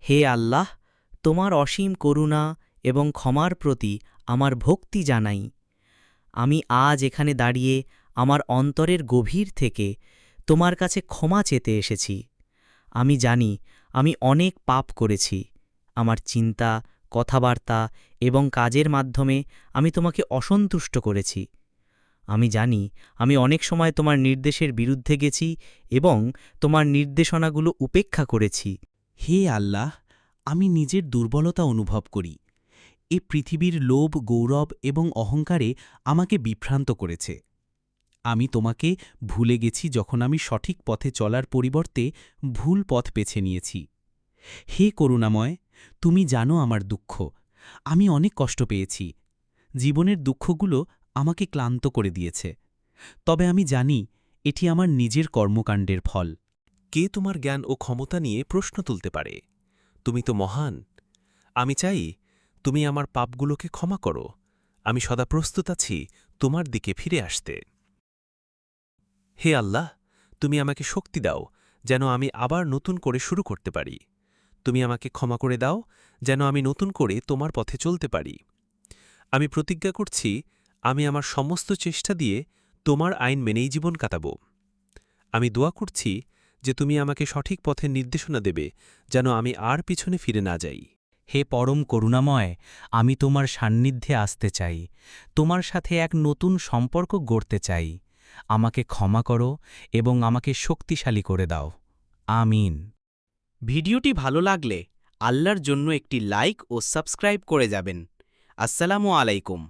হে আল্লাহ, তোমার অসীম করুণা এবং ক্ষমার প্রতি আমার ভক্তি জানাই। আমি আজ এখানে দাঁড়িয়ে আমার অন্তরের গভীর থেকে তোমার কাছে ক্ষমা চেতে এসেছি। আমি জানি আমি অনেক পাপ করেছি। আমার চিন্তা, কথাবার্তা এবং কাজের মাধ্যমে আমি তোমাকে অসন্তুষ্ট করেছি। আমি জানি আমি অনেক সময় তোমার নির্দেশের বিরুদ্ধে গেছি এবং তোমার নির্দেশনাগুলো উপেক্ষা করেছি। হে আল্লাহ, আমি নিজের দুর্বলতা অনুভব করি। এ পৃথিবীর লোভ, গৌরব এবং অহংকারে আমাকে বিভ্রান্ত করেছে। আমি তোমাকে ভুলে গেছি যখন আমি সঠিক পথে চলার পরিবর্তে ভুল পথ বেছে নিয়েছি। হে করুণাময়, তুমি জানো আমার দুঃখ। আমি অনেক কষ্ট পেয়েছি। জীবনের দুঃখগুলো আমাকে ক্লান্ত করে দিয়েছে। তবে আমি জানি এটি আমার নিজের কর্মকাণ্ডের ফল। কে তোমার জ্ঞান ও ক্ষমতা নিয়ে প্রশ্ন তুলতে পারে? তুমি তো মহান। আমি চাই তুমি আমার পাপগুলোকে ক্ষমা করো। আমি সদা প্রস্তুত আছি তোমার দিকে ফিরে আসতে। হে আল্লাহ, তুমি আমাকে শক্তি দাও যেন আমি আবার নতুন করে শুরু করতে পারি। তুমি আমাকে ক্ষমা করে দাও যেন আমি নতুন করে তোমার পথে চলতে পারি। আমি প্রতিজ্ঞা করছি আমি আমার সমস্ত চেষ্টা দিয়ে তোমার আইন মেনেই জীবন কাটাব। আমি দোয়া করছি যে তুমি আমাকে সঠিক পথের নির্দেশনা দেবে যেন আমি আর পিছনে ফিরে না যাই। হে পরম করুণাময়, আমি তোমার সান্নিধ্যে আসতে চাই। তোমার সাথে এক নতুন সম্পর্ক গড়তে চাই। আমাকে ক্ষমা করো এবং আমাকে শক্তিশালী করে দাও। আমিন। ভিডিওটি ভালো লাগলে আল্লাহর জন্য একটি লাইক ও সাবস্ক্রাইব করে যাবেন। আসসালামু আলাইকুম।